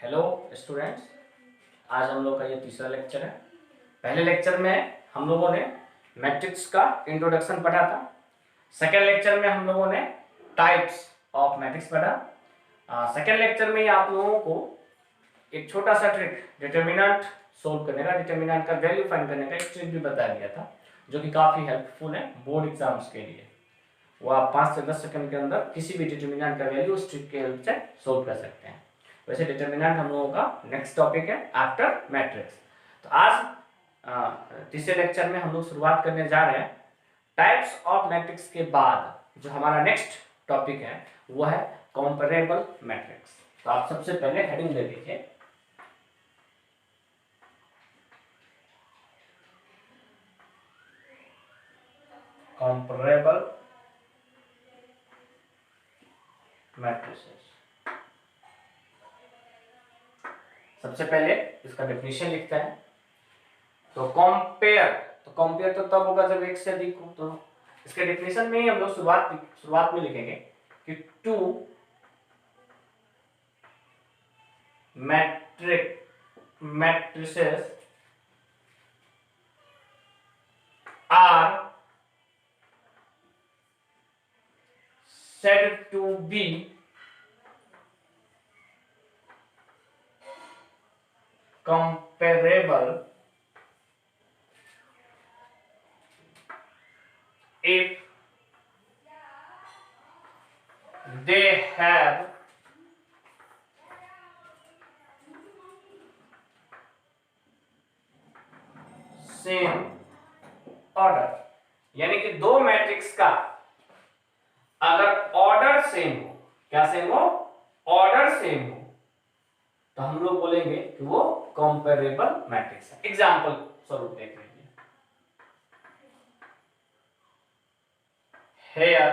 Hello students, आज हम लोग का ये तीसरा लेक्चर है। पहले लेक्चर में हम लोगों ने मैट्रिक्स का इंट्रोडक्शन पढ़ा था। सेकेंड लेक्चर में हम लोगों ने टाइप्स ऑफ मैट्रिक्स पढ़ा। सेकेंड लेक्चर में आप लोगों को एक छोटा सा ट्रिक डिटर्मिनेंट सोल्व करने का, डिटर्मिनेंट का वैल्यू फाइंड करने का एक ट्रिक भी बता दिया था, जो कि काफ़ी हेल्पफुल है बोर्ड एग्जाम्स के लिए। वो आप 5 से 10 सेकंड के अंदर किसी भी डिटर्मिनेंट का वैल्यू उस ट्रिक के हेल्प से सोल्व कर सकते हैं। वैसे डिटर्मिनेंट हम लोगों का नेक्स्ट टॉपिक है आफ्टर मैट्रिक्स। तो आज तीसरे लेक्चर में हम लोग शुरुआत करने जा रहे हैं टाइप्स ऑफ मैट्रिक्स के बाद जो हमारा नेक्स्ट टॉपिक है वो है कंपैरेबल मैट्रिक्स। तो आप सबसे पहले हेडिंग दे दीजिए कंपैरेबल मैट्रिसेस। सबसे पहले इसका डेफिनेशन लिखते हैं। तो कंपेयर तो तब होगा जब एक से अधिक हो। तो इसके डेफिनेशन में ही हम लोग शुरुआत में लिखेंगे कि two matrices are said to be comparable if they have same order। यानी कि दो मैट्रिक्स का अगर ऑर्डर सेम हो, क्या सेम हो? ऑर्डर सेम हो, तो हम लोग बोलेंगे कि वो कंपैरेबल मैट्रिक्स है। एग्जांपल स्वरूप देख लीजिए। हेयर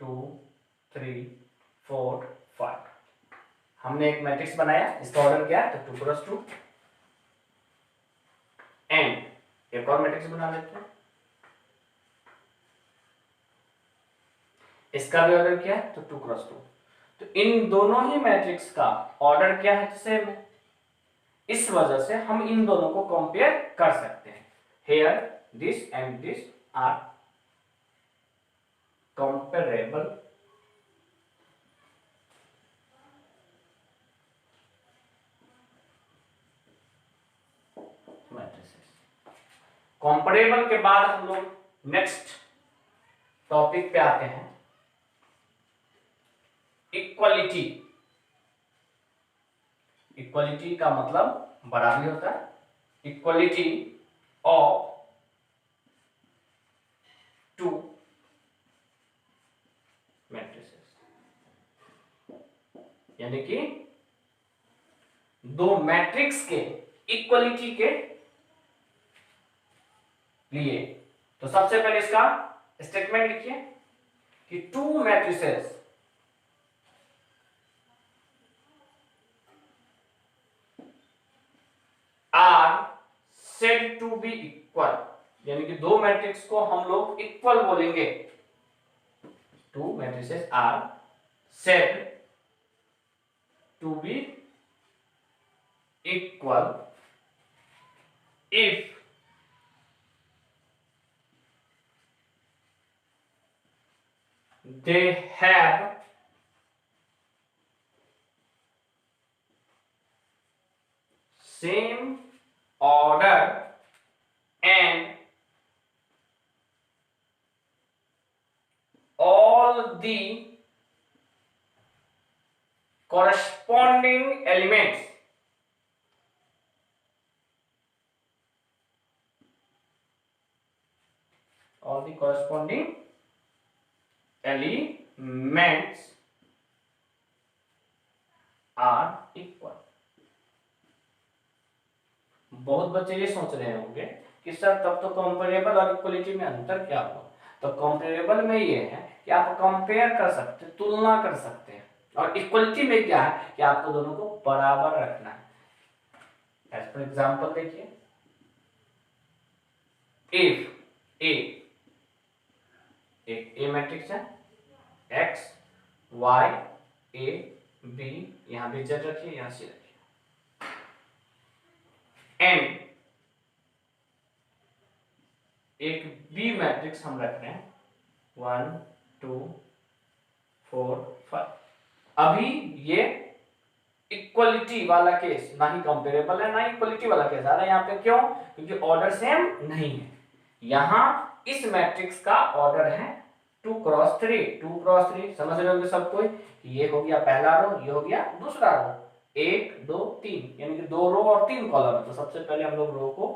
2 3 4 5 हमने एक मैट्रिक्स बनाया, इसका ऑर्डर क्या है? तो 2 क्रॉस 2। एंड एक और मैट्रिक्स बना लेते हैं, इसका भी ऑर्डर क्या है? तो 2 क्रॉस 2। तो इन दोनों ही मैट्रिक्स का ऑर्डर क्या है? सेम है। इस वजह से हम इन दोनों को कंपेयर कर सकते हैं। Here this and this are comparable matrices. Comparable के बाद हम लोग नेक्स्ट टॉपिक पे आते हैं, इक्वलिटी। इक्वलिटी का मतलब बराबरी होता है। इक्वलिटी ऑफ टू मैट्रिसेस, यानी कि दो मैट्रिक्स के इक्वलिटी के लिए। तो सबसे पहले इसका स्टेटमेंट लिखिए कि two matrices are said to be equal, यानी कि दो मैट्रिक्स को हम लोग इक्वल बोलेंगे। Two matrices are said to be equal if they have same order and all the corresponding elements are equal। बहुत बच्चे ये सोच रहे होंगे कि सर तब तो कंपेरेबल और इक्वलिटी में अंतर क्या हुआ? तो कंपेरेबल में ये है कि आप कंपेयर कर सकते हैं, तुलना कर सकते हैं, और इक्वलिटी में क्या है कि आपको दोनों को बराबर रखना है। एज फॉर एग्जांपल देखिए, इफ एक ए मैट्रिक्स है, x y ए बी, यहाँ भी जेड रखिए, यहाँ सी रखिए, एंड एक बी मैट्रिक्स हम रख रहे हैं 1 2 4 5। अभी ये इक्वलिटी वाला केस, ना ही कंपेरेबल है ना ही इक्वलिटी वाला केस आ रहा है यहाँ पे। क्यों? क्योंकि ऑर्डर सेम नहीं है। यहाँ इस मैट्रिक्स का ऑर्डर है 2 क्रॉस 3, 2 क्रॉस 3 समझ रहे होंगे सब कोई। ये हो गया पहला रो, ये हो गया दूसरा रो, 1 2 3 यानी कि 2 रो और 3 कॉलम है। तो सबसे पहले हम लोग रो को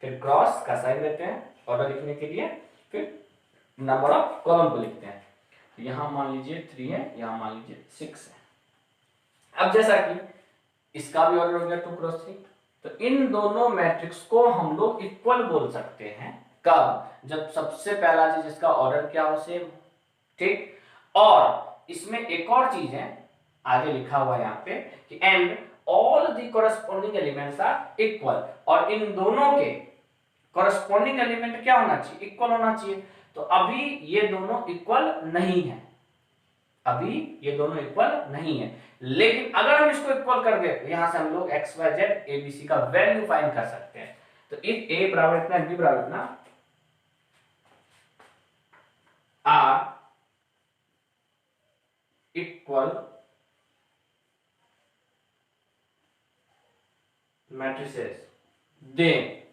फिर क्रॉस का साइन देते हैं ऑर्डर लिखने के लिए, फिर नंबर ऑफ कॉलम को लिखते हैं। यहाँ मान लीजिए 3 है, यहाँ मान लीजिए 6 है। अब जैसा कि इसका भी ऑर्डर हो गया 2 क्रॉस 3, तो इन दोनों मैट्रिक्स को हम लोग इक्वल बोल सकते हैं। कब? जब सबसे पहला चीज इसका ऑर्डर क्या हो, सेम। ठीक, और इसमें एक और चीज है, आगे लिखा हुआ है यहाँ पे कि and all the corresponding elements are equal, और इन दोनों के कॉरेस्पॉन्डिंग एलिमेंट क्या होना चाहिए, इक्वल होना चाहिए। तो अभी ये दोनों इक्वल नहीं है, अभी ये दोनों इक्वल नहीं है, लेकिन अगर हम इसको इक्वल कर दे तो यहां से हम लोग x y z a b c का वैल्यू फाइंड कर सकते हैं। तो इफ ए बराबर इतना, बी बराबर इतना आर इक्वल मैट्रिसेस, देन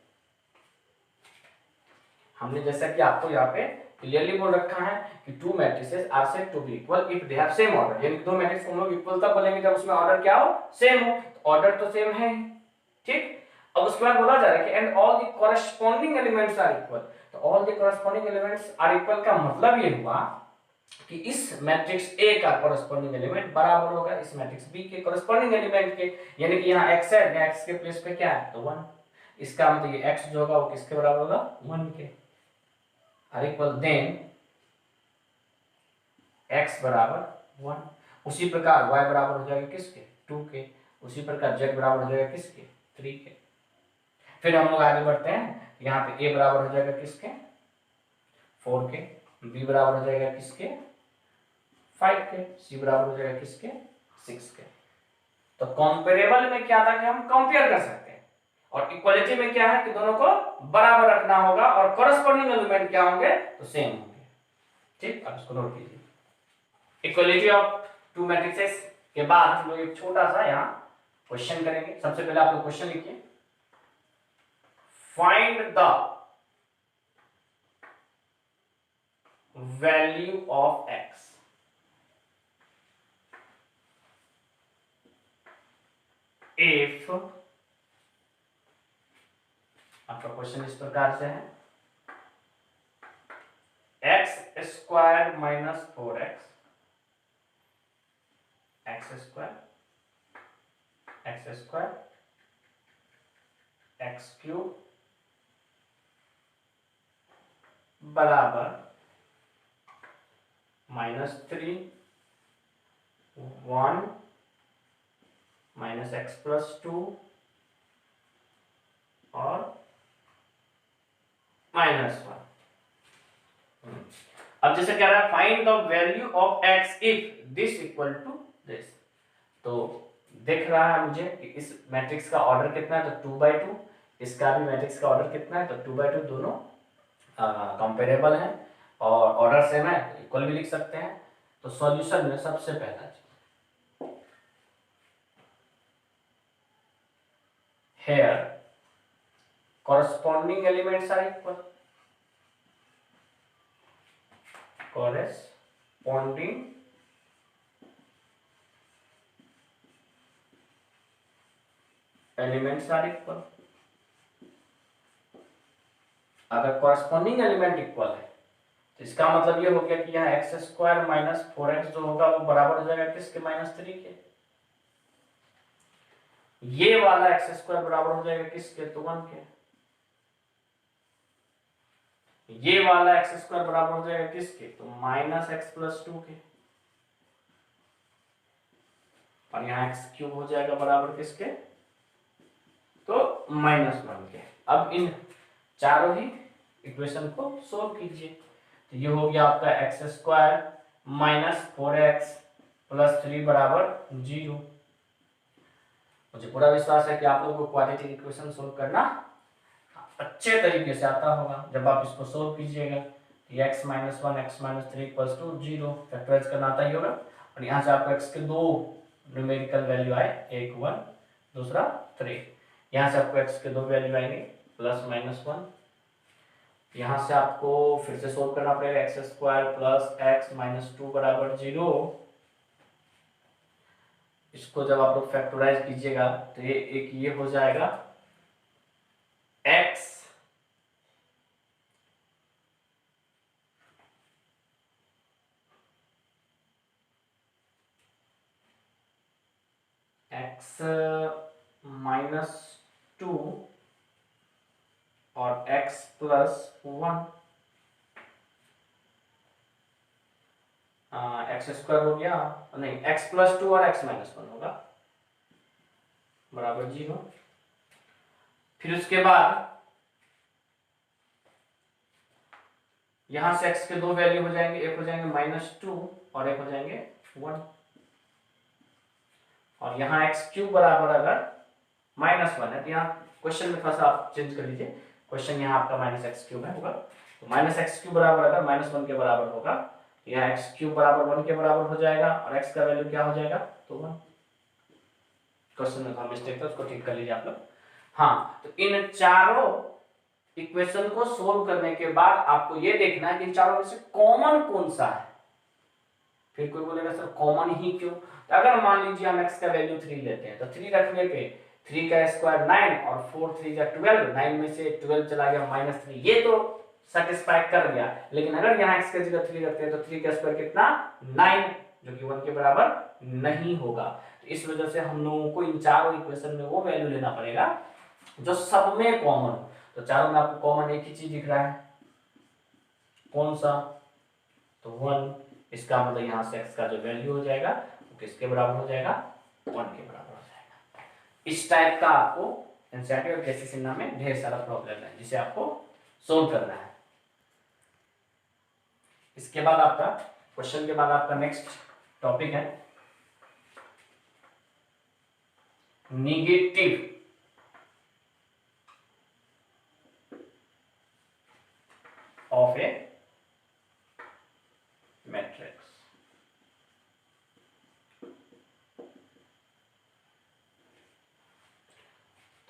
हमने जैसा कि आपको यहाँ पे क्लियरली बोल रखा है कि 2 matrices are said to be equal if they have same order, यानी कि 2 मैट्रिक्स हम लोग इक्वल तब बोलेंगे जब उसमें ऑर्डर क्या हो, सेम हो। तो ऑर्डर तो सेम है। ठीक, अब उसके बाद बोला जा रहा है कि and all the corresponding elements are equal. तो all the corresponding elements are equal का मतलब ये हुआ कि इस मैट्रिक्स ए का कॉरेस्पॉन्डिंग एलिमेंट बराबर होगा इस मैट्रिक्स बी के कॉरेस्पॉन्डिंग एलिमेंट के, यानी कि यहाँ x है, यहाँ x के प्लेस पे क्या है, तो 1। इसका मतलब ये x जो होगा वो किसके बराबर होगा, 1 के। आर इक्वल देन x बराबर 1। उसी प्रकार y बराबर हो जाएगा किसके, 2 के। उसी प्रकार z बराबर हो जाएगा किसके, 3 के। फिर हम लोग आगे बढ़ते हैं, यहाँ पे a बराबर हो जाएगा किसके, 4 के। b बराबर हो जाएगा किसके, 5 के। c बराबर हो जाएगा किसके, 6 के। तो कंपेरेबल में क्या था कि हम कंपेयर कर सकते हैं, और इक्वलिटी में क्या है कि दोनों को बराबर रखना होगा, और कॉरेस्पॉन्डिंग एलिमेंट क्या होंगे, तो सेम होंगे। ठीक, अब इसको नोट कीजिए। इक्वलिटी ऑफ 2 मैट्रिसेस के बाद हम लोग एक छोटा सा यहाँ क्वेश्चन करेंगे। सबसे पहले आप लोग क्वेश्चन लिखिए, find the value of x if, आपका क्वेश्चन इस प्रकार से है, x square minus 4x, x square x cube बराबर -3 1 माइनस एक्स प्लस 2 और -1। अब जैसे कह रहा है find the value of x if this equal to this, तो दिख रहा है मुझे कि इस मैट्रिक्स का ऑर्डर कितना है, तो 2/2। इसका भी मैट्रिक्स का ऑर्डर कितना है, तो 2/2। दोनों कंपेरेबल हैं और ऑर्डर सेम है, इक्वल भी लिख सकते हैं। तो सॉल्यूशन में सबसे पहला चीज, here corresponding elements are equal, corresponding elements are equal। अगर corresponding element इक्वल है तो इसका मतलब ये हो गया कि यहाँ एक्स स्क्वायर माइनस 4x जो होगा वो बराबर हो जाएगा किसके, -3 के। ये वाला एक्स स्क्वायर बराबर हो जाएगा किसके, तो 1 के। ये वाला एक्स स्क्वायर बराबर हो जाएगा किसके, तो -x प्लस 2 के। और यहाँ एक्स क्यूब हो जाएगा बराबर किसके, तो -1 के। अब इन चारों ही इक्वेशन को सोल्व कीजिए। तो ये हो गया आपका एक्स स्क्वायर माइनस 4x +3 बराबर 0। मुझे पूरा विश्वास है कि आप लोगों को क्वाड्रेटिक इक्वेशन सोल्व करना अच्छे तरीके से आता होगा। जब आप इसको सोल्व कीजिएगा तो x - 1 x - 3 = 0 फैक्टराइज करना आता ही होगा। और यहाँ से आपको x के दो न्यूमेरिकल वैल्यू आए, एक 1 दूसरा 3। यहाँ से आपको x के दो वैल्यू आएंगे +-1। यहाँ से आपको फिर से सोल्व करना पड़ेगा, x² + x - 2 बराबर 0। इसको जब आप लोग फैक्टराइज कीजिएगा तो ये हो जाएगा x -2 और x +1 x² हो गया, नहीं x +2 और x - 1 होगा बराबर 0। फिर उसके बाद यहां से x के दो वैल्यू हो जाएंगे, एक हो जाएंगे -2 और एक हो जाएंगे 1। और यहाँ x³ बराबर अगर -1 है तो यहाँ क्वेश्चन में थोड़ा सा आप चेंज कर लीजिए, क्वेश्चन यहाँ आपका -x³ है होगा, तो -x³ बराबर अगर -1 के बराबर होगा, यहाँ x³ बराबर 1 के बराबर हो जाएगा और x का वैल्यू क्या हो जाएगा, तो 1। क्वेश्चन में था मिस्टेक था, उसको ठीक कर लीजिए आप लोग। हाँ, तो इन चारों इक्वेशन को सोल्व करने के बाद आपको ये देखना है कि इन चारों में से कॉमन कौन सा है। फिर कोई बोलेगा सर कॉमन ही क्यों, तो अगर मान लीजिए हम x का वैल्यू 3 लेते हैं तो 3 रखने पे 3 का स्क्वायर 9 और 4 3 जा 12, 9 में से 12 चला गया -3, ये तो सेटिस्फाई कर गया। लेकिन अगर यहाँ x का जगह 3 रखते हैं तो 3 का स्क्वायर कितना 9, जो कि 1 के बराबर नहीं होगा। तो इस वजह से हम लोगों को इन चारों इक्वेशन में वो वैल्यू लेना पड़ेगा जो सब में कॉमन हो। तो चारों में आपको कॉमन एक ही चीज दिख रहा है, कौन सा, तो 1। इसका मतलब यहाँ से x का जो वैल्यू हो जाएगा वो किसके बराबर हो जाएगा, 1 के बराबर हो जाएगा। इस टाइप का आपको एनसीईआरटी और केसी सिन्हा में ढेर सारा प्रॉब्लम है जिसे आपको सोल्व करना है। इसके बाद आपका क्वेश्चन के बाद आपका नेक्स्ट टॉपिक है नेगेटिव ऑफ ए मैट्रिक्स।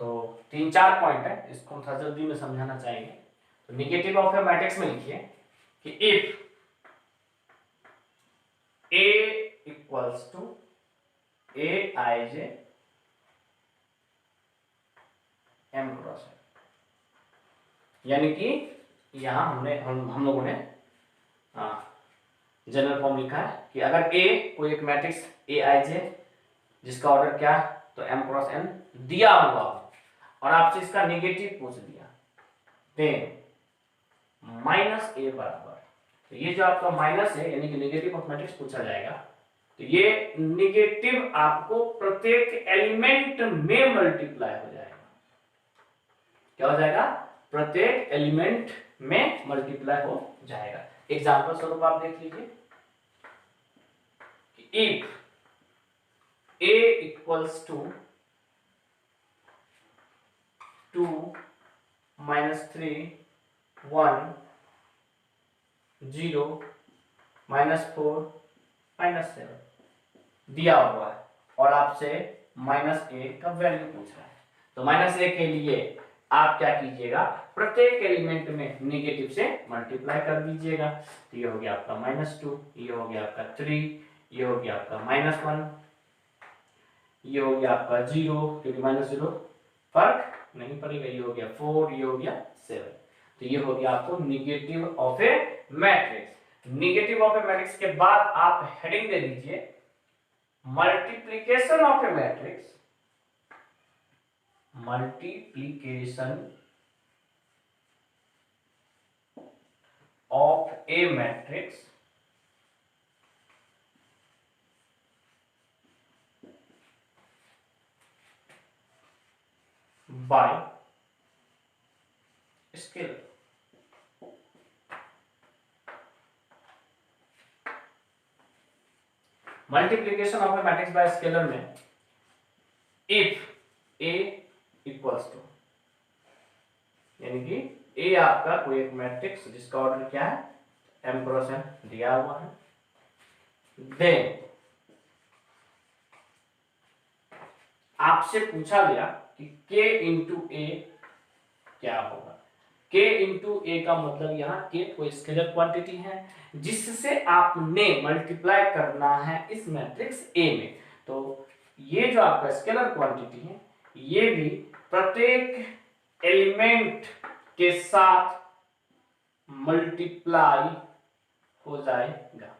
तो 3-4 पॉइंट है, इसको थोड़ा जल्दी में समझाना चाहिए। तो नेगेटिव ऑफ ए मैट्रिक्स में लिखिए कि if A equals to Aij M cross है, यानी कि यहां हम लोगों ने जनरल फॉर्म लिखा है कि अगर A कोई एक मैट्रिक्स Aij जिसका ऑर्डर क्या है तो M क्रॉस N दिया हुआ और आपसे इसका नेगेटिव पूछ दिया, देन -A बराबर, तो ये जो आपका माइनस है यानी कि नेगेटिव ऑफ मैट्रिक्स पूछा जाएगा, तो ये नेगेटिव आपको प्रत्येक एलिमेंट में मल्टीप्लाई हो जाएगा। क्या हो जाएगा, प्रत्येक एलिमेंट में मल्टीप्लाई हो जाएगा। एग्जांपल स्वरूप आप देख लीजिए कि इफ A इक्वल्स टू 2 -3 1 0 -4 -7 दिया हुआ है और आपसे -A का वैल्यू पूछ रहा है, तो -A के लिए आप क्या कीजिएगा, प्रत्येक एलिमेंट में नेगेटिव से मल्टीप्लाई कर दीजिएगा। तो ये हो गया आपका -2, ये हो गया आपका 3, ये हो गया आपका -1, ये हो गया आपका 0 क्योंकि -0 फर्क नहीं पड़ेगा, ये हो गया 4, ये हो गया 7। तो ये हो गया आपको negative of A matrix. Negative of A matrix के बाद आप हेडिंग दे दीजिए multiplication of A matrix, multiplication of A matrix bye scalar. Multiplication of A matrix bye scalar में इफ ए इक्वल्स टू, यानी कि ए आपका कोई एक मैट्रिक्स जिसका ऑर्डर क्या है m क्रॉस n दिया हुआ है, देन आपसे पूछा गया कि k इंटू ए क्या होगा। k इंटू ए का मतलब यहाँ k कोई स्केलर क्वांटिटी है जिससे आपने मल्टीप्लाई करना है इस मैट्रिक्स A में। तो ये जो आपका स्केलर क्वांटिटी है ये भी प्रत्येक एलिमेंट के साथ मल्टीप्लाई हो जाएगा।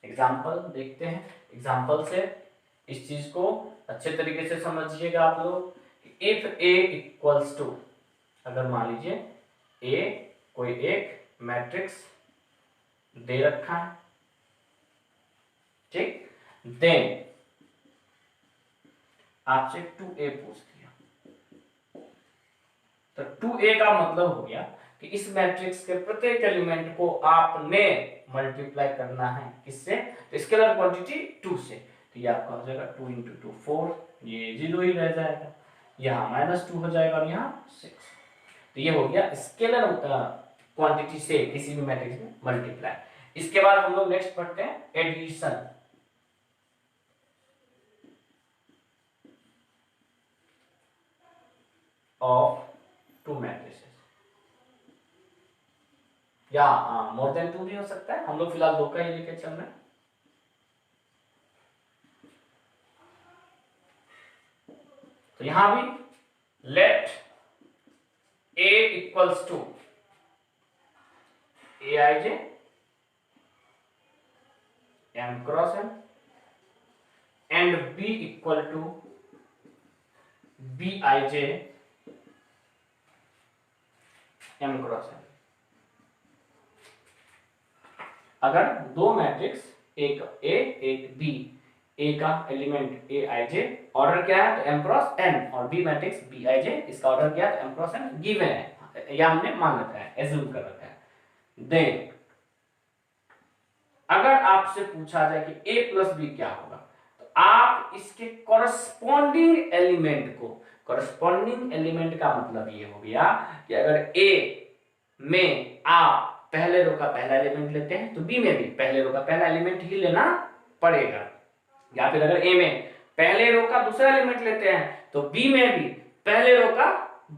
एग्जाम्पल देखते हैं, एग्जाम्पल से इस चीज को अच्छे तरीके से समझिएगा आप लोग। इफ a इक्वल्स टू, अगर मान लीजिए a कोई एक मैट्रिक्स दे रखा है, ठीक, देन आपसे 2a पूछ दिया, तो 2a का मतलब हो गया कि इस मैट्रिक्स के प्रत्येक एलिमेंट को आपने मल्टीप्लाई करना है किससे, तो स्केलर क्वांटिटी 2 से। तो ये आपका हो जाएगा 2 इंटू 2 4, ये 0 ही रह जाएगा, यहाँ -2 हो जाएगा और यहाँ 6। तो ये हो गया स्केलर क्वांटिटी से किसी भी मैट्रिक्स में मल्टीप्लाई। इसके बाद हम लोग नेक्स्ट पढ़ते हैं एडिशन। ऑफ टू मैट्रिसेस या मोर देन 2 भी हो सकता है, हम लोग फिलहाल 2 का ही लेके चल रहे हैं। तो यहां भी let a equals to aij m cross n and b equal to bij m cross n। अगर दो मैट्रिक्स, एक A एक B, A का एलिमेंट aij ऑर्डर क्या है तो m क्रॉस n, और B मैट्रिक्स bij इसका ऑर्डर क्या है तो m क्रॉस n गिवन है, या हमने मान रखा है, एज्यूम कर रखा है। देन अगर आपसे पूछा जाए कि a प्लस बी क्या होगा, तो आप इसके कॉरस्पॉन्डिंग एलिमेंट को, कॉरस्पॉन्डिंग एलिमेंट का मतलब ये हो गया कि अगर a में आप पहले रो का पहला एलिमेंट लेते हैं तो बी में भी पहले रो का पहला एलिमेंट ही लेना पड़ेगा, या फिर अगर ए में पहले रो का दूसरा एलिमेंट लेते हैं तो बी में भी पहले रो का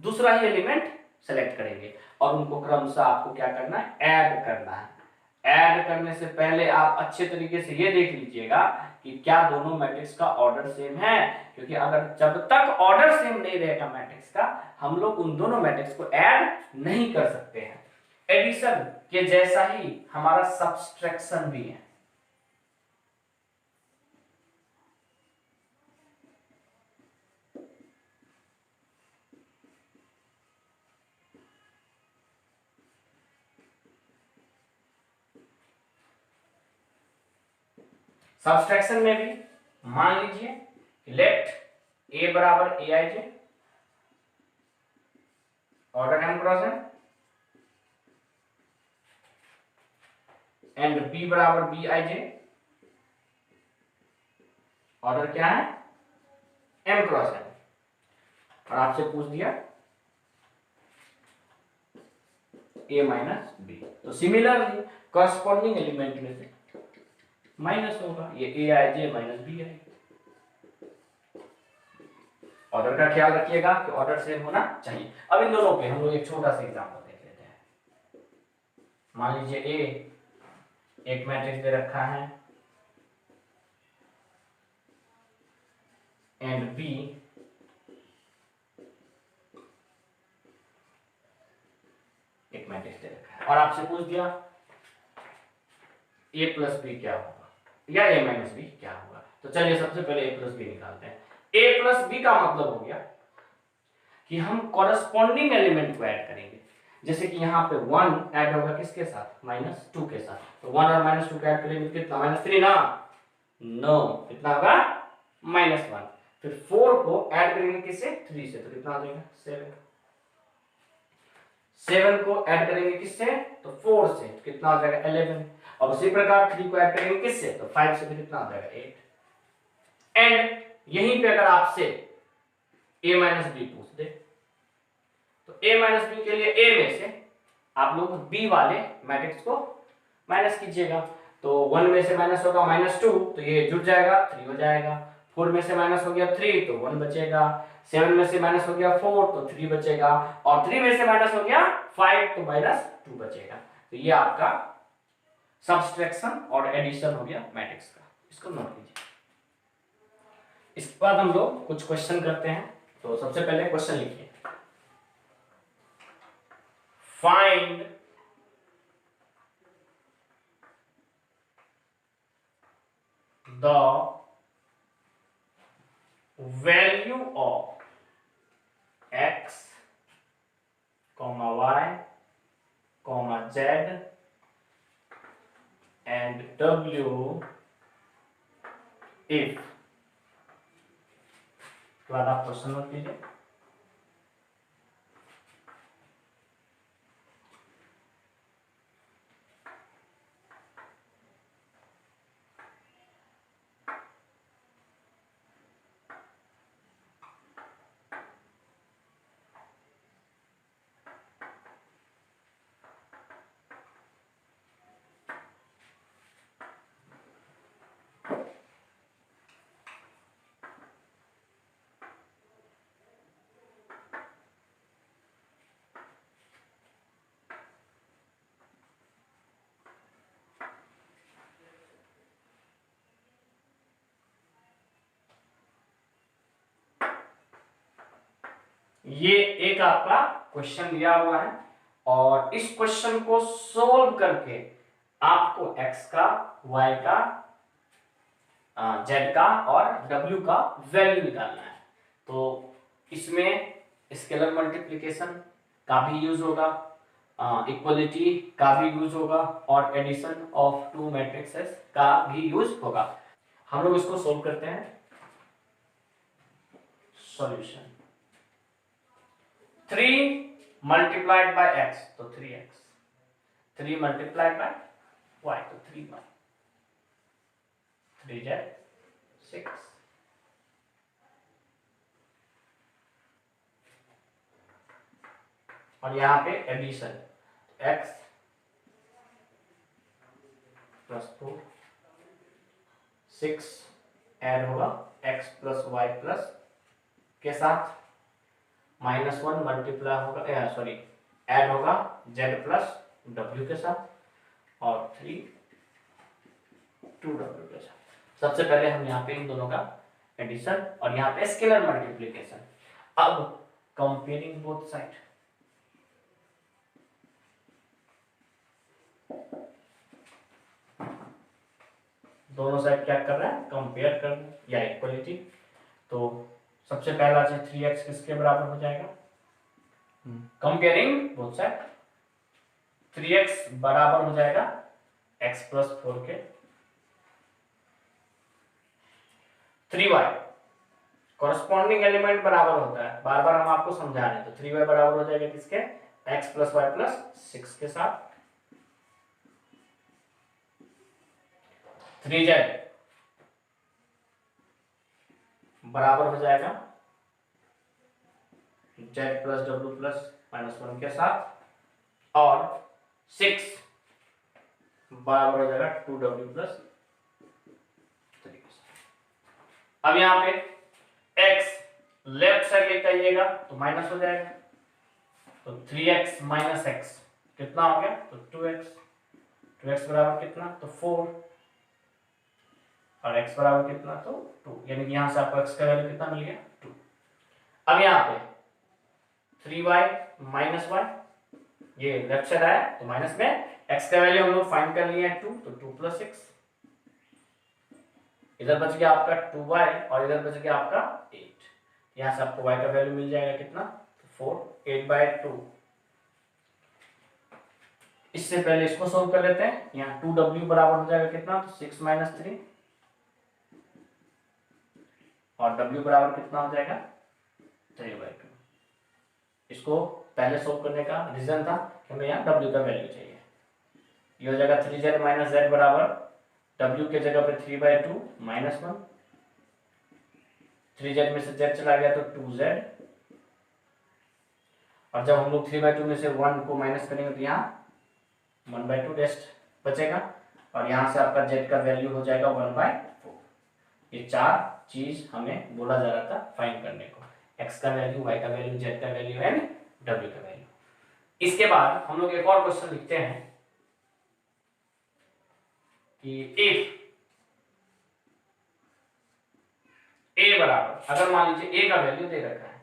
दूसरा ही एलिमेंट सेलेक्ट करेंगे, और उनको क्रमशः आपको क्या करना है, ऐड करना है। ऐड करने से पहले आप अच्छे तरीके से ये देख लीजिएगा कि क्या दोनों मैट्रिक्स का ऑर्डर सेम है, क्योंकि अगर जब तक ऑर्डर सेम नहीं रहेगा मैट्रिक्स का, हम लोग उन दोनों मैट्रिक्स को ऐड नहीं कर सकते हैं। एडिशन के जैसा ही हमारा सब्सट्रैक्शन भी है। सब्सट्रैक्शन में भी मान लीजिए लेट a बराबर aij order m cross n and b बराबर bij ऑर्डर क्या है m क्रॉस n, और आपसे पूछ दिया a माइनस b, तो सिमिलरली कॉरस्पॉन्डिंग एलिमेंट में से माइनस होगा, ये aij माइनस b है। ऑर्डर का ख्याल रखिएगा कि ऑर्डर सेम होना चाहिए। अब इन दोनों पे हम लोग एक छोटा सा एग्जांपल देख लेते हैं। मान लीजिए a एक मैट्रिक्स दे रखा है एंड b एक मैट्रिक्स दे रखा है, और आपसे पूछ दिया a प्लस बी क्या होगा या a माइनस बी क्या होगा। तो चलिए सबसे पहले a प्लस बी निकालते हैं। a प्लस बी का मतलब हो गया कि हम कॉरस्पॉन्डिंग एलिमेंट को ऐड करेंगे, जैसे कि यहाँ पे 1 ऐड होगा किसके साथ, -2 के साथ, तो 1 और -2 को ऐड करेंगे कितना, -3 ना, नो, कितना होगा -1। फिर 4 को ऐड करेंगे किससे, 3 से, तो कितना हो जाएगा 7। 7 को ऐड करेंगे किससे, तो 4 से, तो कितना हो जाएगा 11। और उसी प्रकार 3 को ऐड करेंगे किससे, तो 5 से भी कितना आ जाएगा 8। एंड यहीं पे अगर आपसे a माइनस बी पूछ दे तो a माइनस बी के लिए a में से आप लोग b वाले मैट्रिक्स को माइनस कीजिएगा। तो 1 में से माइनस होगा -2 तो ये जुड़ जाएगा 3 हो जाएगा। 4 में से माइनस हो गया 3 तो 1 बचेगा। 7 में से माइनस हो गया 4 तो 3 बचेगा। और 3 में से माइनस हो गया 5 तो -2 बचेगा। तो ये आपका सब्सट्रैक्शन और एडिशन हो गया मैट्रिक्स का, इसको नोट कीजिए। इसके बाद हम लोग कुछ क्वेश्चन करते हैं। तो सबसे पहले क्वेश्चन लिखिए, find the value of x, y, z and w if। तो बाद आप क्वेश्चन नोट कीजिए। ये एक आपका क्वेश्चन दिया हुआ है और इस क्वेश्चन को सोल्व करके आपको x का, y का, z का और w का वैल्यू निकालना है। तो इसमें स्केलर मल्टीप्लिकेशन का भी यूज होगा, इक्वलिटी का भी यूज होगा और एडिशन ऑफ टू मैट्रिक्सेस का भी यूज होगा। हम लोग इसको सोल्व करते हैं। सॉल्यूशन 3 मल्टीप्लाइड बाय x तो 3x, 3 मल्टीप्लाइड बाय y तो 3y, 3z 6। और यहां पे एडिशन x प्लस 4 6 ऐड होगा x प्लस y प्लस के साथ -1 मल्टीप्लाई होगा, सॉरी ऐड होगा z प्लस w के साथ और 3 2w के साथ। सबसे पहले हम यहाँ पे इन दोनों का एडिशन और यहाँ पे स्केलर मल्टीप्लिकेशन। अब कंपेयरिंग बोथ साइड, दोनों साइड क्या कर रहे हैं, कंपेयर कर रहे हैं या इक्वलिटी। तो सबसे पहला जो 3x किसके बराबर हो जाएगा, कंपेयरिंग बोथ साइड 3x बराबर हो जाएगा x प्लस 4 के। 3y कॉरस्पॉन्डिंग एलिमेंट बराबर होता है, बार बार हम आपको समझा रहे हैं। तो 3y बराबर हो जाएगा किसके, x प्लस y प्लस 6 के साथ। 3z बराबर हो जाएगा z प्लस w प्लस -1 के साथ और 6 बराबर हो जाएगा 2w प्लस 3 के साथ। अब यहाँ पे x लेफ्ट साइड लेके आइएगा तो माइनस हो जाएगा, तो 3x माइनस x कितना हो गया, तो 2x। 2x बराबर कितना, तो 4 और x बराबर कितना, तो 2। यानी कि यहां से आपको x का वैल्यू कितना मिल गया, 2। अब यहाँ पे 3y माइनस y, ये लेफ्ट साइड आया तो माइनस में x का वैल्यू हम लोग फाइंड कर लिए हैं 2, तो 2 प्लस 6। इधर बच गया आपका 2y और इधर बच गया आपका 8। यहां से आपको y का वैल्यू मिल जाएगा कितना, तो 4, 8/2। इससे पहले इसको सोल्व कर लेते हैं। यहाँ 2w बराबर हो जाएगा कितना, तो 6 माइनस 3 और w बराबर कितना हो जाएगा, 3/2। इसको पहले सोल्व करने का रीजन था कि हमें यहाँ w का वैल्यू चाहिए। ये हो जाएगा 3z माइनस z बराबर w के जगह पे 3/2 -1, 3z में से z चला गया तो 2z, और जब हम लोग 3/2 में से 1 को माइनस करेंगे तो यहाँ 1/2 रेस्ट बचेगा, और यहाँ से आपका z का वैल्यू हो जाएगा 1/4। ये चार चीज हमें बोला जा रहा था फाइंड करने को, x का वैल्यू, y का वैल्यू, z का वैल्यू एंड w का वैल्यू। इसके बाद हम लोग एक और क्वेश्चन लिखते हैं कि इफ a बराबर, अगर मान लीजिए a का वैल्यू दे रखा है,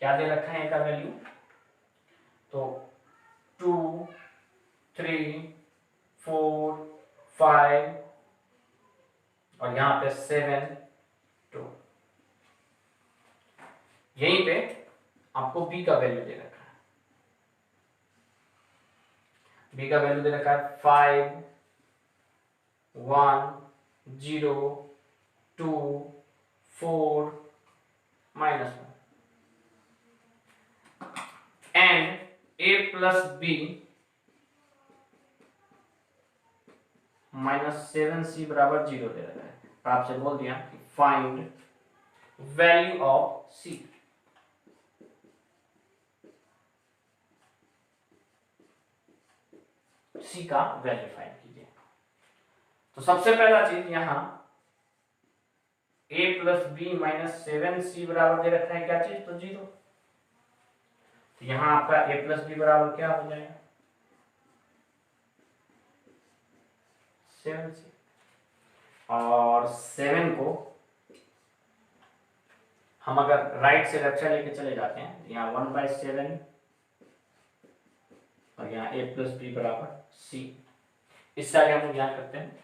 क्या दे रखा है a का वैल्यू, तो 2 3 4 5 और यहाँ पे 7 2, यहीं पे आपको b का वैल्यू दे रखा है, b का वैल्यू दे रखा है 5 1 0 2 4 -1 and a plus b -7c बराबर 0 दे रखा है। और आपसे बोल दिया कि find value of c। c का वैल्यू फाइंड कीजिए। तो सबसे पहला चीज यहाँ a प्लस बी -7c बराबर दे रखा है, क्या चीज, तो 0। तो यहाँ आपका a प्लस बी बराबर क्या हो जाएगा, 7c, और 7 को हम अगर राइट से लेफ्ट साइड लेके चले जाते हैं, यहाँ 1/7 और यहाँ a प्लस बी बराबर c। इससे आगे हम क्या करते हैं,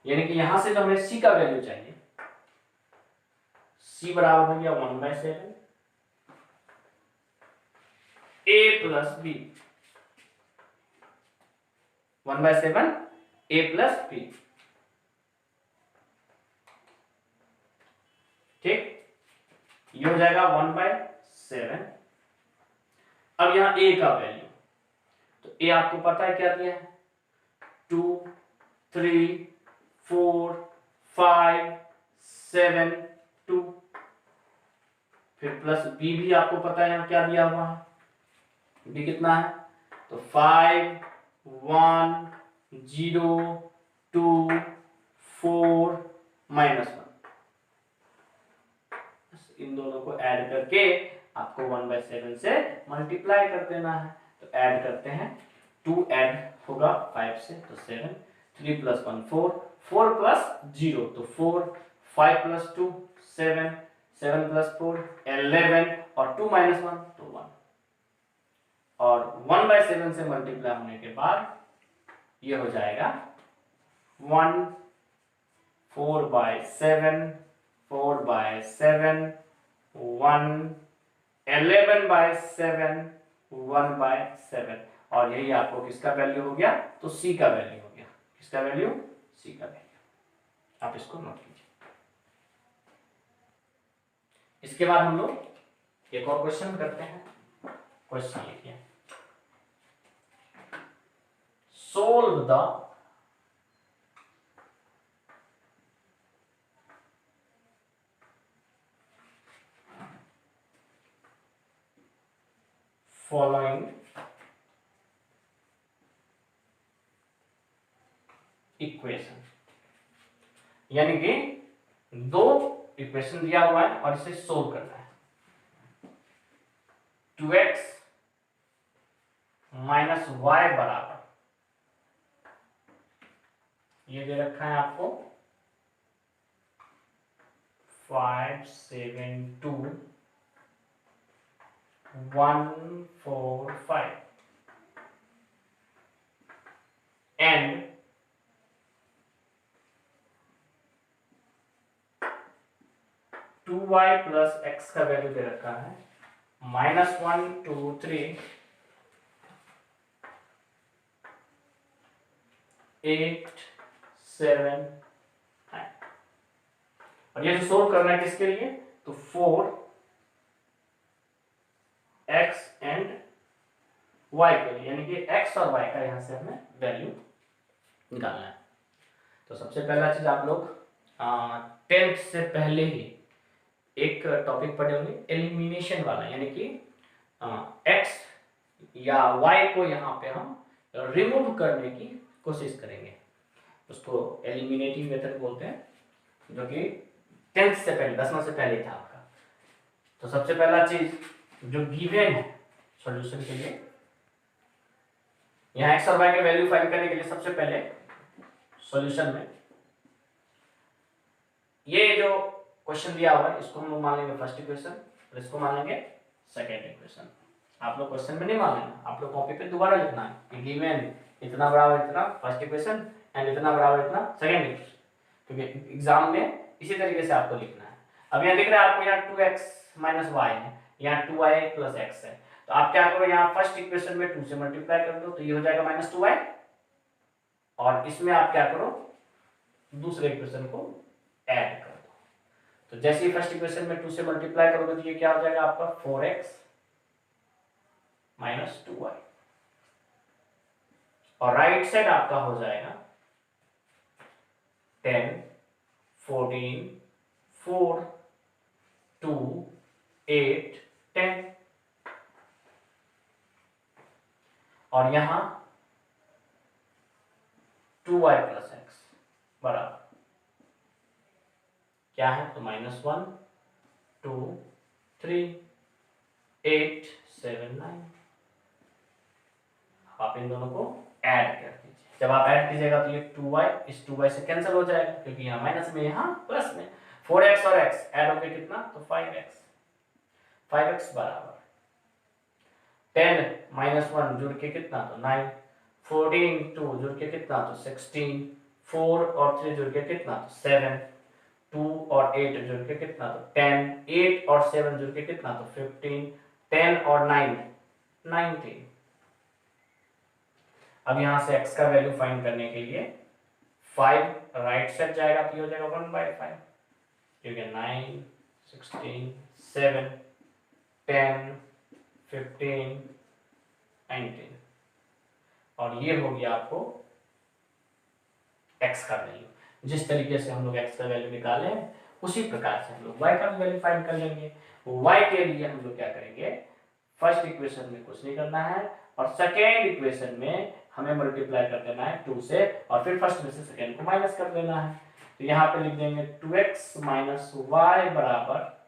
यानी कि यहां से जो हमें c का वैल्यू चाहिए, c बराबर हो गया 1/7 a plus b, 1/7 a plus b, ठीक, ये हो जाएगा 1/7। अब यहाँ a का वैल्यू, तो a आपको पता है क्या दिया है, 2 3 4 5 7 2, फिर प्लस b भी आपको पता है यहाँ क्या दिया हुआ है, b कितना है, तो 5 1 0 2 4 -1। इन दोनों को ऐड करके आपको 1/7 से मल्टीप्लाई कर देना है। तो ऐड करते हैं, 2 ऐड होगा 5 से तो 7, 3 + 1 4, 4 + 0 तो 4, 5 + 2 7, 7 + 4 11 और 2 - 1 तो 1, और 1/7 से मल्टीप्लाई होने के बाद ये हो जाएगा 1 4/7 4/7 1 11/7 1/7, और यही आपको किसका वैल्यू हो गया, तो c का वैल्यू हो गया। किसका वैल्यू, c का वैल्यू। आप इसको नोट कीजिए। इसके बाद हम लोग एक और क्वेश्चन करते हैं। क्वेश्चन लिखिए, सोल्व द फॉलोइंग इक्वेशन, यानी कि दो इक्वेशन दिया हुआ है और इसे सोल्व करना है। 2x - y बराबर, ये दे रखा है आपको 5 7 2 1 4 5 एंड 2y + x का वैल्यू दे रखा है -1 2 3 8 7 9, और ये जो सोल्व करना है किसके लिए, तो 4 x एंड y के लिए, यानी कि x और y का यहाँ से हमें वैल्यू निकालना है। तो सबसे पहला चीज आप लोग 10th से पहले ही एक टॉपिक पढ़े होंगे एलिमिनेशन वाला, यानी कि x या y को यहाँ पे हम रिमूव करने की कोशिश करेंगे, उसको एलिमिनेटिंग मेथड बोलते हैं, जो कि 10th से पहले 10वां से पहले था आपका। तो सबसे पहला चीज जो गिवन है सॉल्यूशन के लिए, यहाँ x और y के वैल्यू फाइंड करने के लिए सबसे पहले सॉल्यूशन में ये जो क्वेश्चन दिया हुआ है इसको हम लोग मान लेंगे फर्स्ट इक्वेशन और इसको मान लेंगे सेकेंड इक्वेशन। आप लोग क्वेश्चन में नहीं मान लेना, आप लोग कॉपी पे दोबारा लिखना है कि गिवन इतना बराबर इतना फर्स्ट इक्वेशन एंड इतना बराबर इतना सेकेंड इक्वेशन, क्योंकि एग्जाम में इसी तरीके से आपको लिखना है। अब यहाँ दिख रहा है आपको, यहाँ 2x - y है, यहाँ 2y + x है, तो आप क्या करो, यहाँ फर्स्ट इक्वेशन में 2 से मल्टीप्लाई कर दो तो ये हो जाएगा -2y, और इसमें आप क्या करो, दूसरे इक्वेशन को ऐड कर दो। तो जैसे ही फर्स्ट इक्वेशन में 2 से मल्टीप्लाई करोगे तो ये क्या हो जाएगा आपका 4x - 2y, और राइट साइड आपका हो जाएगा 10 14 4 2 8 10, और यहां 2y + x बराबर क्या है, तो -1 2 3 8 7 9। आप इन दोनों को ऐड कर दीजिए। जब आप ऐड कीजिएगा तो ये 2y इस 2y से कैंसिल हो जाएगा, क्योंकि यहाँ माइनस में यहाँ प्लस में 4x और x ऐड होकर कितना, तो 5x बराबर 10 - 1 जुड़ के कितना, तो 9 14 2 जुड़ के कितना, तो 16 4 और 3 जुड़ के कितना, तो 7 2 और 8 जुड़ के कितना, तो 10 8 और 7 जुड़ के कितना, तो 15 10 और 9 19। अब यहां से x का वैल्यू फाइंड करने के लिए 5 राइट साइड जाएगा तो ये हो जाएगा 1/5, क्योंकि 9 16 7 10 15 19, और ये हो गया आपको x का वैल्यू। जिस तरीके से हम लोग x का वैल्यू निकाले हैं उसी प्रकार से हम लोग y का वैल्यू फाइंड कर लेंगे। y के लिए हम लोग क्या करेंगे, फर्स्ट इक्वेशन में कुछ नहीं करना है, और सेकेंड इक्वेशन में हमें मल्टीप्लाई कर देना है 2 से, और फिर फर्स्ट में से सेकेंड को माइनस कर देना है। तो यहाँ पे लिख देंगे 2x - y बराबर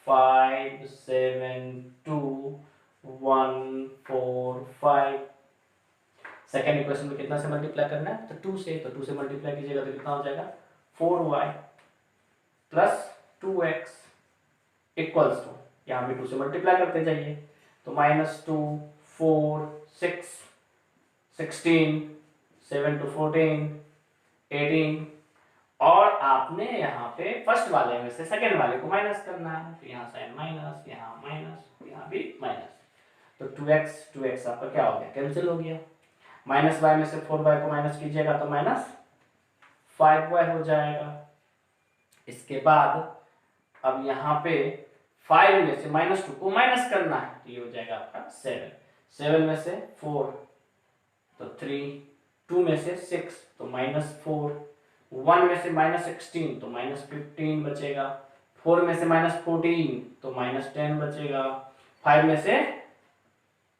5 7 2 1 4 5। सेकेंड इक्वेशन में कितना से मल्टीप्लाई करना है, तो 2 से, तो 2 से मल्टीप्लाई कीजिएगा तो कितना हो जाएगा 4y + 2x इक्वल्स टू, यहाँ भी 2 से मल्टीप्लाई करते जाइए, तो -2 4 6 16 7 to 14 18, और आपने यहाँ पे फर्स्ट वाले में से सेकेंड वाले को माइनस करना है, तो यहाँ साइन माइनस, यहाँ माइनस, यहाँ भी माइनस, तो 2x आपका क्या हो गया, कैंसिल हो गया। -y में से 4y को माइनस कीजिएगा तो -5y हो जाएगा। इसके बाद अब यहाँ पे 5 में से -2 को माइनस करना है, तो ये हो जाएगा आपका 7 में से 4 तो 3 2 में से 6 तो -4 1 में से -16 तो -15 बचेगा, 4 में से -14 तो -10 बचेगा, 5 में से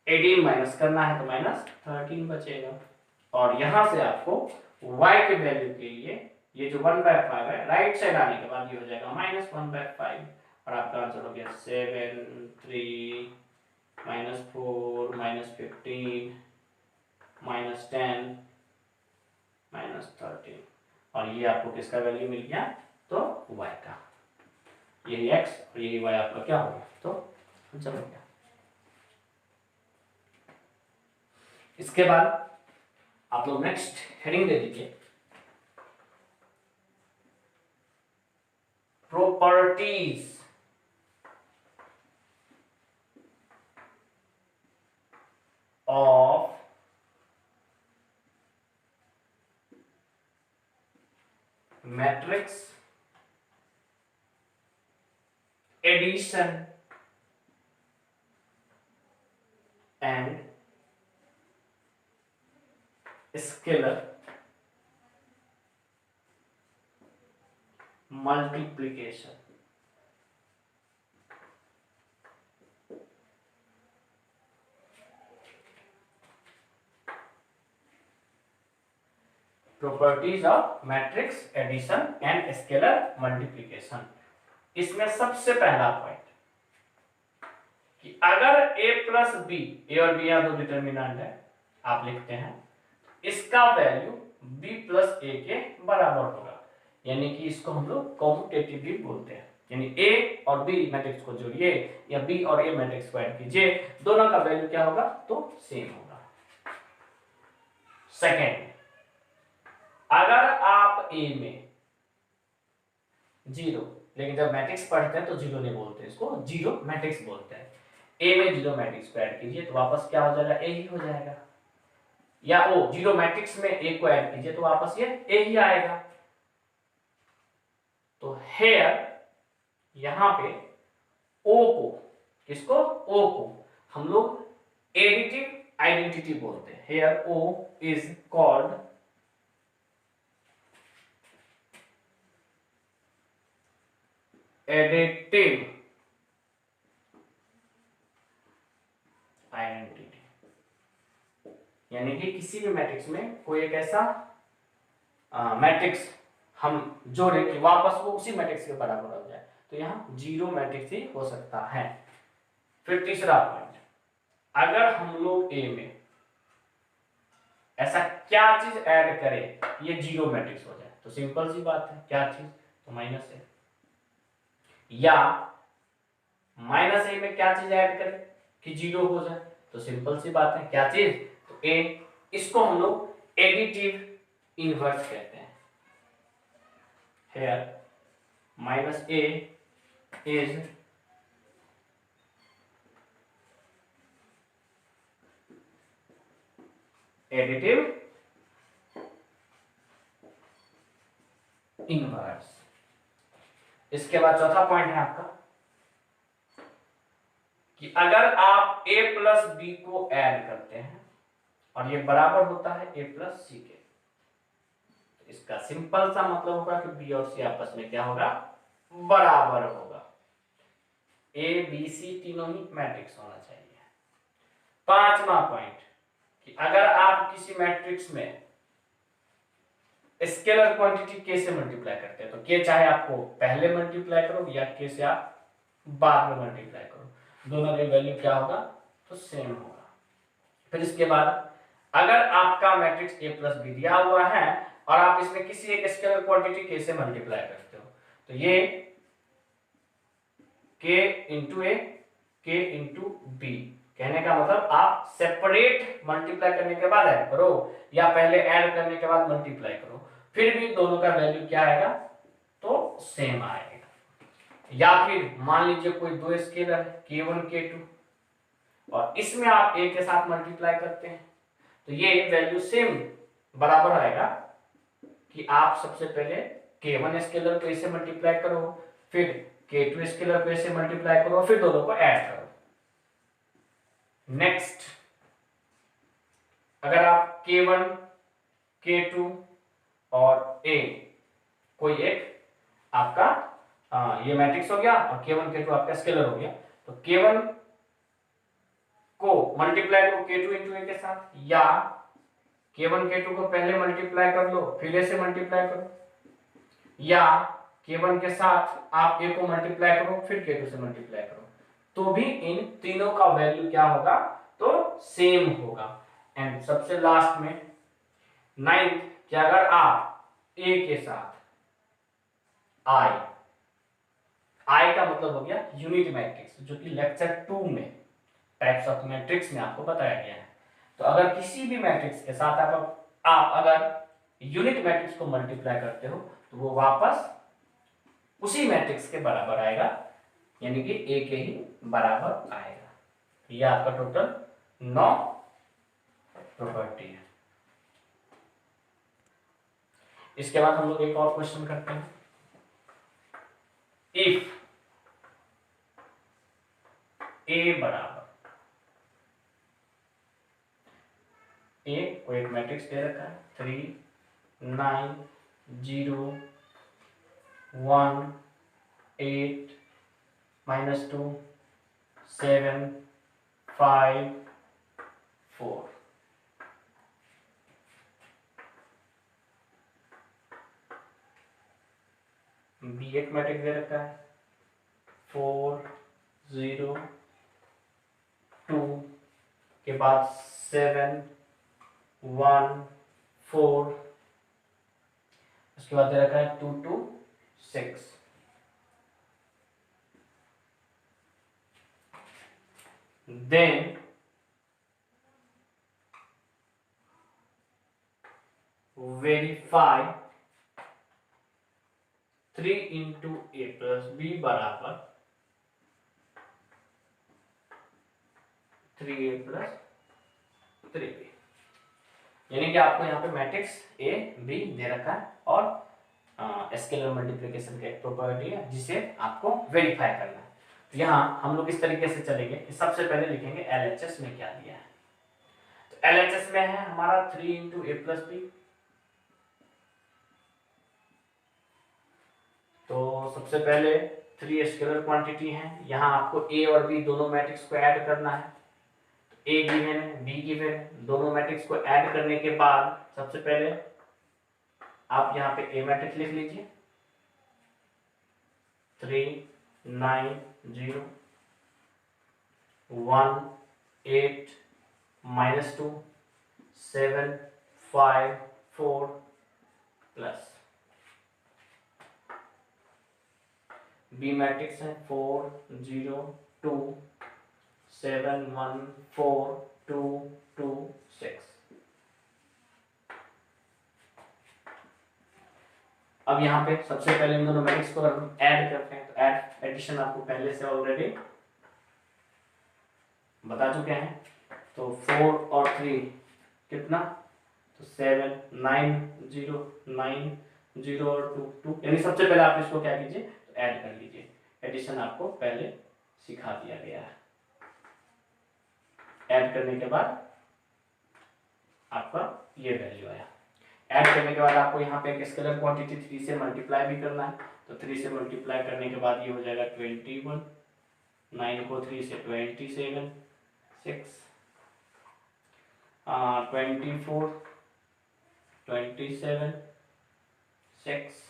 18 माइनस करना है तो -13 बचेगा। और यहां से आपको y के वैल्यू के लिए ये जो 1/5 है राइट साइड आने के बाद ये हो जाएगा -1/5, और आपका आंसर हो गया 7 3 -4 -15 -10 -13, और ये आपको किसका वैल्यू मिल गया, तो y का, यही x और यही y आपका क्या हो गया, तो आंसर हो गया। इसके बाद आप लोग नेक्स्ट हेडिंग दे दीजिए, properties of matrix addition and scalar multiplication. Properties of matrix addition and scalar multiplication. इसमें सबसे पहला पॉइंट कि अगर a प्लस बी, ए और बी यहाँ दो डिटर्मिनेंट है, आप लिखते हैं, इसका वैल्यू b प्लस ए के बराबर होगा, यानी कि इसको हम लोग कॉम्यूटेटिव भी बोलते हैं, यानी a और b मैट्रिक्स को जोड़िए या b और a मैट्रिक्स को ऐड कीजिए, दोनों का वैल्यू क्या होगा, तो सेम होगा। सेकेंड, अगर आप a में जीरो, लेकिन जब मैट्रिक्स पढ़ते हैं तो जीरो नहीं बोलते, इसको जीरो मैट्रिक्स बोलते हैं, a में जीरो मैट्रिक्स को ऐड कीजिए तो वापस क्या हो जाएगा, a ही हो जाएगा, या ओ जीरो मैट्रिक्स में a को ऐड कीजिए तो वापस ये a ही आएगा। तो हेयर यहां पे o को, किसको, o को हम लोग एडिटिव आइडेंटिटी बोलते हैं। Here o is called additive identity, यानी कि किसी भी मैट्रिक्स में कोई एक ऐसा मैट्रिक्स हम जोड़े कि वापस वो उसी मैट्रिक्स के बराबर हो जाए, तो यहाँ जीरो मैट्रिक्स ही हो सकता है। फिर तीसरा पॉइंट, अगर हम लोग ए में ऐसा क्या चीज ऐड करें ये जीरो मैट्रिक्स हो जाए, तो सिंपल सी बात है, क्या चीज, तो माइनस ए, या माइनस ए में क्या चीज ऐड करें कि जीरो हो जाए, तो सिंपल सी बात है, क्या चीज, तो ए, इसको हम लोग एडिटिव इनवर्स कहते हैं। Here minus A is additive inverse. इसके बाद चौथा पॉइंट है आपका कि अगर आप a प्लस बी को ऐड करते हैं और ये बराबर होता है a प्लस सी के, तो इसका सिंपल सा मतलब होगा कि b और c आपस में क्या होगा, बराबर होगा। a b c तीनों ही मैट्रिक्स होना चाहिए। पांचवा पॉइंट कि अगर आप किसी मैट्रिक्स में स्केलर क्वांटिटी k से मल्टीप्लाई करते हैं, तो k चाहे आपको पहले मल्टीप्लाई करो या k से आप बाद में मल्टीप्लाई करो, दोनों का वैल्यू क्या होगा, तो सेम होगा। फिर इसके बाद अगर आपका मैट्रिक्स a प्लस बी दिया हुआ है और आप इसमें किसी एक स्केलर क्वांटिटी k से मल्टीप्लाई करते हो, तो ये k इंटू ए, k इंटू बी, कहने का मतलब आप सेपरेट मल्टीप्लाई करने के बाद ऐड करो या पहले ऐड करने के बाद मल्टीप्लाई करो, फिर भी दोनों का वैल्यू क्या आएगा, तो सेम आएगा। या फिर मान लीजिए कोई दो स्केलर है k1 k2 और इसमें आप a के साथ मल्टीप्लाई करते हैं, तो ये वैल्यू सेम बराबर आएगा कि आप सबसे पहले k1 स्केलर को इससे मल्टीप्लाई करो, फिर k2 स्केलर को इससे मल्टीप्लाई करो, फिर दोनों को ऐड करो। नेक्स्ट, अगर आप k1 k2 और a कोई एक आपका ये मैट्रिक्स हो गया और k1 k2 आपका स्केलर हो गया, तो k1 को मल्टीप्लाई करो k2 इंटू ए के साथ, या k1 k2 को पहले मल्टीप्लाई कर लो फिर ए से मल्टीप्लाई करो, या k1 के साथ आप a को मल्टीप्लाई करो फिर k2 से मल्टीप्लाई करो, तो भी इन तीनों का वैल्यू क्या होगा, तो सेम होगा। एंड सबसे लास्ट में नाइन्थ, कि अगर आप a के साथ I का मतलब हो गया यूनिट मैट्रिक्स, जो कि लेक्चर 2 में टाइप्स ऑफ मैट्रिक्स में आपको बताया गया है, तो अगर किसी भी मैट्रिक्स के साथ आप अगर यूनिट मैट्रिक्स को मल्टीप्लाई करते हो तो वो वापस उसी मैट्रिक्स के बराबर आएगा, यानी कि a के ही बराबर आएगा। ये आपका टोटल 9 प्रॉपर्टी है। इसके बाद हम लोग एक और क्वेश्चन करते हैं। इफ a बराबर ए को एक मैट्रिक्स दे रखा है 3 9 0 1 8 -2 7 5 4। बी एक मैट्रिक्स दे रखा है 4 0 2 के बाद 7 1 4, उसके बाद दे रखा है 2 2 6। देन वेरीफाई 3 इंटू ए प्लस बी बराबर 3a प्लस 3b। यानी कि आपको यहाँ पे मैट्रिक्स ए बी दे रखा है और स्केलर मल्टीप्लिकेशन का एक प्रॉपर्टी है जिसे आपको वेरीफाई करना है। तो यहाँ हम लोग इस तरीके से चलेंगे कि सबसे पहले लिखेंगे एलएचएस में क्या दिया है। तो एलएचएस में है हमारा 3 इंटू ए प्लस बी। तो सबसे पहले 3 स्केलर क्वांटिटी है, यहाँ आपको ए और बी दोनों मैट्रिक्स को ऐड करना है। ए गिवन है बी गिवन है, दोनों मैट्रिक्स को ऐड करने के बाद सबसे पहले आप यहाँ पे ए मैट्रिक्स लिख लीजिए 3 9 0 1 8 -2 7 5 4 प्लस बी मैट्रिक्स है 4 0 2 7 1 4 2 2 6। अब यहाँ पे सबसे पहले इन दोनों मैट्रिक्स को ऐड करते हैं। तो एडिशन आपको पहले से ऑलरेडी बता चुके हैं। तो 4 और 3 कितना, तो 7 9 0 9 0 और 2 2, यानी सबसे पहले आप इसको क्या कीजिए, तो ऐड कर लीजिए। एडिशन आपको पहले सिखा दिया गया है। ऐड करने के बाद आपका ये वैल्यू आया। ऐड करने के बाद आपको यहाँ पे एक स्केलर क्वांटिटी 3 से मल्टीप्लाई भी करना है। तो 3 से मल्टीप्लाई करने के बाद ये हो जाएगा 21, 9 को 3 से 27 6 24 27 6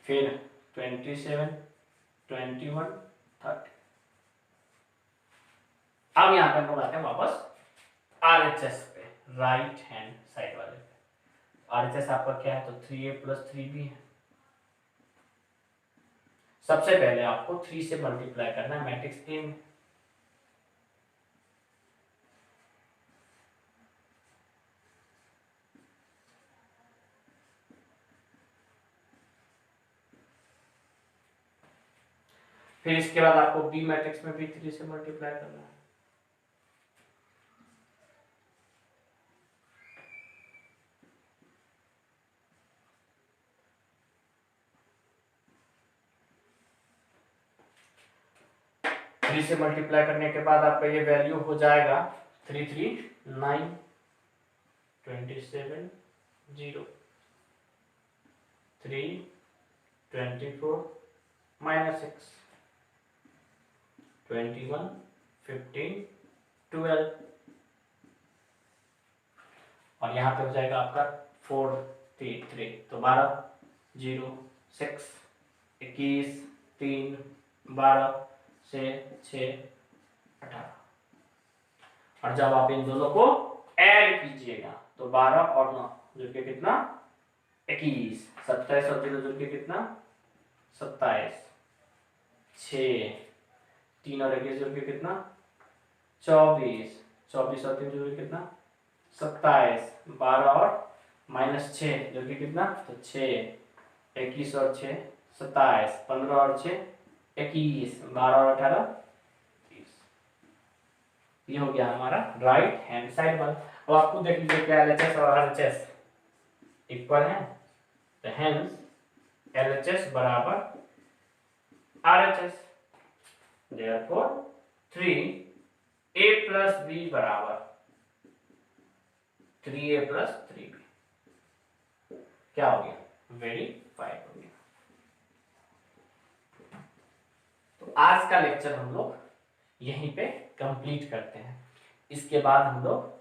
फिर 27 21 30। अब यहाँ पे हम लोग आते हैं वापस RHS पे, राइट हैंड साइड वाले पे। RHS आपका क्या है, तो 3a प्लस 3b है। सबसे पहले आपको 3 से मल्टीप्लाई करना है मैट्रिक्स ए में। फिर इसके बाद आपको बी मैट्रिक्स में भी 3 से मल्टीप्लाई करना है। थ्री से मल्टीप्लाई करने के बाद आपका ये वैल्यू हो जाएगा 3 3 9 27 0 3 24 -6 21 15 12 और यहाँ पे हो जाएगा आपका 4 3 3, तो 12 0 6 21 3 12 से 6 18। और जब आप इन दोनों को ऐड कीजिएगा तो 12 और 9 जुड़ के कितना 21, 27 और 0 जुड़ के कितना 27, 6 3 और 21 जुड़ के कितना 24, 24 और 3 जुड़ के कितना 27, 12 और -6 जुड़ के कितना, तो 6 21 और 6 27, 15 और 6 21, 12 और 18 30। ये हो गया हमारा राइट हैंड साइड वाला। अब आपको देख लीजिए क्या LHS और RHS इक्वल है, तो हेंस LHS बराबर RHS, therefore 3a plus b बराबर 3a प्लस 3b क्या हो गया, वेरीफाइड हो गया। तो आज का लेक्चर हम लोग यहीं पे कंप्लीट करते हैं। इसके बाद हम लोग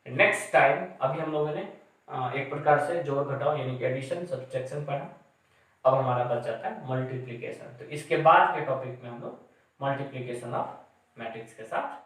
नेक्स्ट टाइम, अभी हम लोगों ने एक प्रकार से जोड़ घटाव यानी कि एडिशन सब्ट्रैक्शन पढ़ा, अब हमारा बच जाता है मल्टीप्लिकेशन। तो इसके बाद के टॉपिक में हम लोग मल्टीप्लिकेशन ऑफ मैट्रिक्स के साथ